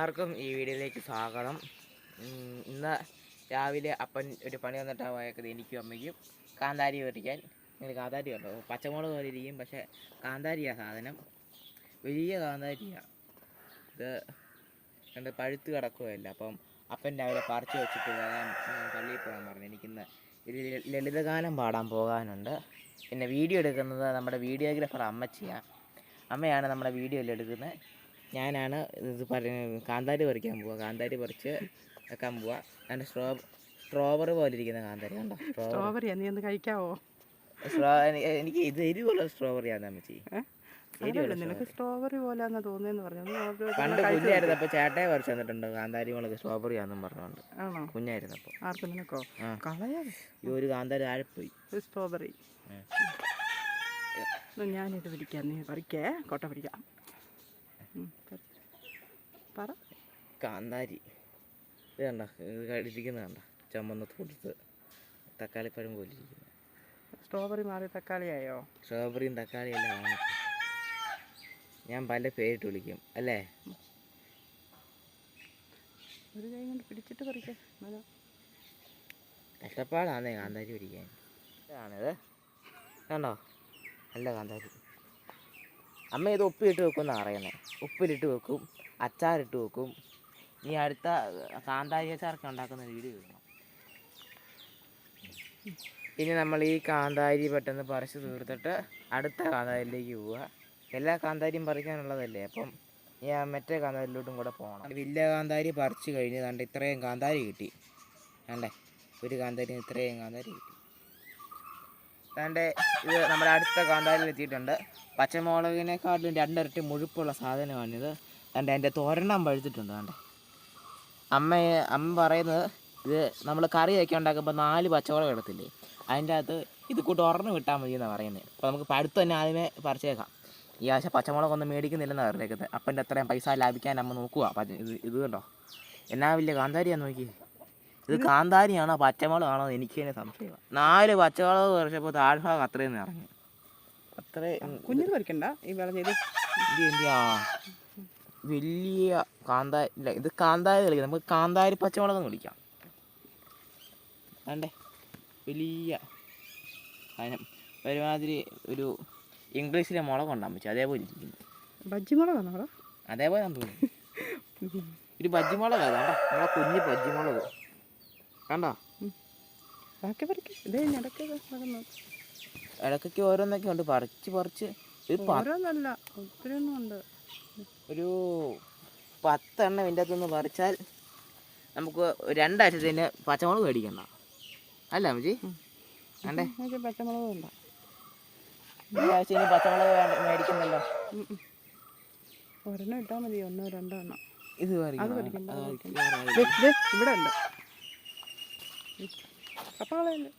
എല്ലാവർക്കും ഈ വീഡിയോയിലേക്ക് സ്വാഗതം. ഇന്ന് രാവിലെ അപ്പൻ ഒരു പണി വന്നിട്ടാണ് പോയത്. എനിക്കും അമ്മയ്ക്കും കാന്താരി പറിക്കാൻ. നിങ്ങൾ കാന്താരി കണ്ടോ? പച്ചമുളക് പോലെ ഇരിക്കും, പക്ഷേ കാന്താരിയാണ് സാധനം. വലിയ കാന്താരിയാണ് ഇത്. കണ്ട് പഴുത്ത് കിടക്കുകയല്ല. അപ്പം അപ്പൻ രാവിലെ പറിച്ച് വെച്ചിട്ട് വരാൻ പള്ളിയിൽ പോകാൻ പറഞ്ഞു. എനിക്കിന്ന് ഒരു ലളിതഗാനം പാടാൻ പോകാനുണ്ട്. പിന്നെ വീഡിയോ എടുക്കുന്നത് നമ്മുടെ വീഡിയോഗ്രാഫർ അമ്മയാണ് നമ്മുടെ വീഡിയോയിൽ എടുക്കുന്നത്. ഞാനാണ് ഇത് കാന്താരി പറിക്കാൻ പോവുക. കാന്താരി പറിച്ച് വെക്കാൻ പോവുക. അതിൻ്റെ സ്ട്രോബറി പോലെ ഇരിക്കുന്ന കാന്താരി കണ്ടോ? സ്ട്രോബറിയാ? നീ ഒന്ന് കഴിക്കാവോ? എനിക്ക് ഇത് എരിവുള്ള സ്ട്രോബറിയാണ് അമ്മച്ചി. നിനക്ക് സ്ട്രോബറി പോലെയാന്ന് തോന്നിയെന്ന് പറഞ്ഞു. പണ്ട് കുഞ്ഞായിരുന്നപ്പോൾ ചേട്ടയെ പറിച്ച് തന്നിട്ടുണ്ട് കാന്താരി മുളക് സ്ട്രോബറി ആണെന്നും പറഞ്ഞുകൊണ്ട്. ആണോ? കുഞ്ഞായിരുന്നപ്പോൾ. ആർക്കും നിനക്കോ? കളയാ. ഈ ഒരു കാന്താരി താഴെപ്പോയി. സ്ട്രോബറി ഞാനിത് പിടിക്കാം, നീ പറിക്കേ. കൊട്ട പിടിക്കാം. പറ. കാന്താരി ഇത് കണ്ട, ഇരിക്കുന്നത് കണ്ട, ചുമന്ന് കൊടുത്ത് തക്കാളിപ്പഴം പോലെ ഇരിക്കുന്നത്. സ്ട്രോബറി മാറി തക്കാളിയായോ? സ്ട്രോബറിയും തക്കാളിയും എല്ലാം വാങ്ങിച്ചു. ഞാൻ പല പേരിട്ട് വിളിക്കും അല്ലേ? ഒരു കൈ കൊണ്ട് പിടിച്ചിട്ട് പറിക്കേ. കഷ്ടപ്പാടാന്നേ കാന്താരി പിടിക്കാൻ. ഇതാണിത് കണ്ടോ, നല്ല കാന്താരി. അമ്മ ഇത് ഉപ്പിലിട്ട് വെക്കും എന്നാണ് പറയുന്നത്. ഉപ്പിലിട്ട് വെക്കും, അച്ചാറിട്ട് വെക്കും. ഇനി അടുത്ത കാന്താരി അച്ചാറൊക്കെ ഉണ്ടാക്കുന്ന വീഡിയോ കാണാം. ഇനി നമ്മൾ ഈ കാന്താരി പെട്ടെന്ന് പറിച്ച് തീർത്തിട്ട് അടുത്ത കാന്താരിയിലേക്ക് പോവുക. എല്ലാ കാന്താരിയും പറിക്കാനുള്ളതല്ലേ, അപ്പം ഞാൻ മറ്റേ കാന്താരിയിലോട്ടും കൂടെ പോകണം. വലിയ കാന്താരി പറിച്ച് കഴിഞ്ഞ് കണ്ട് ഇത്രയും കാന്താരി കിട്ടി. കണ്ടേ, ഒരു കാന്താരി ഇത്രയും കാന്താരി കിട്ടി. അതാണ്ട് ഇത് നമ്മുടെ അടുത്ത കാന്താരിയിൽ എത്തിയിട്ടുണ്ട്. പച്ചമുളകിനെക്കാട്ടിലും 2 ഇരട്ടി മുഴുപ്പുള്ള സാധനമാണിത്. അതുകൊണ്ട് അതിൻ്റെ തോരണം പഴുത്തിട്ടുണ്ട്. കണ്ടേ, അമ്മ പറയുന്നത് ഇത് നമ്മൾ കറി ഒക്കെ ഉണ്ടാക്കുമ്പോൾ 4 പച്ചമുളക് ഇടത്തില്ലേ, അതിൻ്റെ അകത്ത് ഇത് കൂട്ട് ഒരെണ്ണം വിട്ടാൽ മതി എന്നാണ് പറയുന്നത്. അപ്പോൾ നമുക്ക് പഴുത്ത് തന്നെ ആദ്യമേ പറിച്ചേക്കാം. ഈ ആഴ്ച പച്ചമുളകൊന്നും മേടിക്കുന്നില്ലെന്നാണ് പറഞ്ഞേക്കുന്നത്. അപ്പൻ്റെ അത്രയും പൈസ ലാഭിക്കാൻ അമ്മ നോക്കുക. ഇത് കണ്ടോ, എന്നാ വലിയ കാന്താരിയാന്ന് നോക്കി. ഇത് കാന്താരിയാണോ പച്ചമുളകാണോ എനിക്ക് തന്നെ സംശയമാണ്. 4 പച്ചമുളക് പറിച്ചപ്പോൾ താഴ്ഭാഗം അത്രയും ഇറങ്ങി. അത്രയും കുഞ്ഞിത് പറിക്കണ്ട. ഈ വിളഞ്ഞത് എന്തിയാ വലിയ കാന്താരി. ഇല്ല, ഇത് കാന്താരി കളിക്കാം. നമുക്ക് കാന്താരി പച്ചമുളക് വിളിക്കാം. വേണ്ടേ, വലിയ അതിനും ഒരുമാതിരി ഒരു ഇംഗ്ലീഷിലെ മുളകുണ്ടാകും വെച്ചാൽ അതേപോലെ ഇരിക്കുന്നു. ബജ്ജിമുളകാണോ? അതേപോലെ തോന്നുന്നു. ഒരു ബജ്ജിമുളക് കണ്ടോ, നമ്മളെ കുഞ്ഞ് ബജ്ജിമുളക് കണ്ടോ. ഇടയ്ക്കൊക്കെ ഓരോന്നൊക്കെ ഉണ്ട് പറിച്ച് ഓരോന്നല്ല, ഒത്തിരി ഉണ്ട്. ഒരു 10 എണ്ണം ഇതിൻ്റെ അകത്തുനിന്ന് പറിച്ചാൽ നമുക്ക് 2 ആഴ്ചത്തിന് പച്ചമുളക് മേടിക്കണ്ട അല്ല അമ്മച്ചി? വേണ്ടേ, പച്ചമുളക് വേണ്ട. ഈ ആഴ്ച ഇനി പച്ചമുളക് മേടിക്കണ്ടല്ലോ. ഒരെണ്ണം ഇട്ടാൽ മതി, 1 2 എണ്ണം. ഇത് ഇവിടെ ഉണ്ട് കപ്പകളല്ലേ.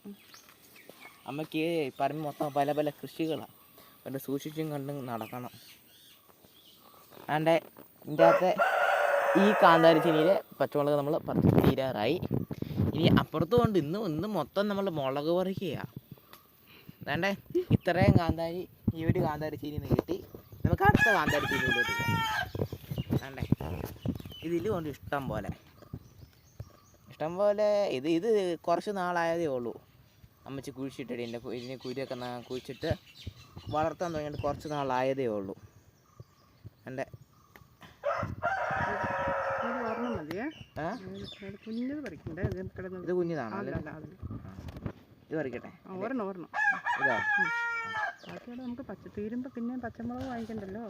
അമ്മയ്ക്ക് പറമ്പ് മൊത്തം പല പല കൃഷികളാണ്. അതുകൊണ്ട് സൂക്ഷിച്ചും കണ്ടും നടക്കണം. അതിൻ്റെ ഇതിൻ്റെ അകത്തെ ഈ കാന്താരി ചെടിയിൽ പച്ചമുളക് നമ്മൾ പറിച്ച് തീരാറായി. ഇനി അപ്പുറത്ത് കൊണ്ട് ഇന്ന് മൊത്തം നമ്മൾ മുളക് പറിക്കുകയാണ്. വേണ്ടേ, ഇത്രയും കാന്താരി ഈ ഒരു കാന്താരി ചീനിയിൽ നിന്ന് കിട്ടി. നമുക്ക് അടുത്ത കാന്താരി ചീനിയിലോട്ട് പോകാം. വേണ്ടേ, ഇതിൽ കൊണ്ട് ഇഷ്ടം പോലെ ഇത് കുറച്ച് നാളായതേ ഉള്ളൂ. അമ്മച്ചി കുഴിച്ചിട്ട് ഇതിനെ കുരിയൊക്കെ കുഴിച്ചിട്ട് വളർത്താൻ തുടങ്ങിയിട്ട് കുറച്ച് നാളായതേ ഉള്ളൂ. എൻ്റെ ഇത് കുഞ്ഞിതാണോ? ഇത് പറിക്കട്ടെ. ഇതോ? നമുക്ക് തീരുമ്പോ പിന്നെ പച്ചമുളക് വാങ്ങിക്കണ്ടല്ലോ.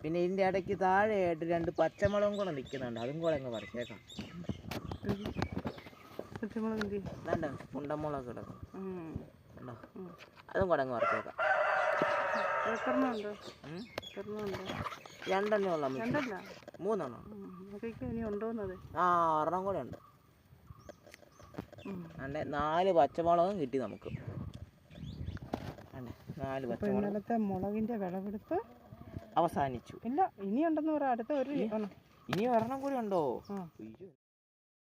പിന്നെ ഇതിൻ്റെ ഇടയ്ക്ക് താഴെയായിട്ട് 2 പച്ചമുളകും കൂടെ നിൽക്കുന്നുണ്ട്. അതും കൂടെ അങ്ങ് പറിച്ചേക്കാം. പച്ചമുളക് വേണ്ട, മുണ്ടമുളക് കിടക്കും. അതും കൂടെ അങ്ങ് പറിച്ചേക്കാം. 2 എണ്ണേ ഉള്ളൂ. 3 എണ്ണം. ആ, 1 കൂടെ ഉണ്ട്. 4 പച്ചമുളകും കിട്ടി നമുക്ക്. 4 പച്ചമുളക്. മുളകിന്റെ വിളവെടുപ്പ് അവസാനിച്ചു. ഇല്ല, ഇനിയുണ്ടെന്ന് പറയാം. അടുത്ത ഇനി 1 കൂടി ഉണ്ടോ?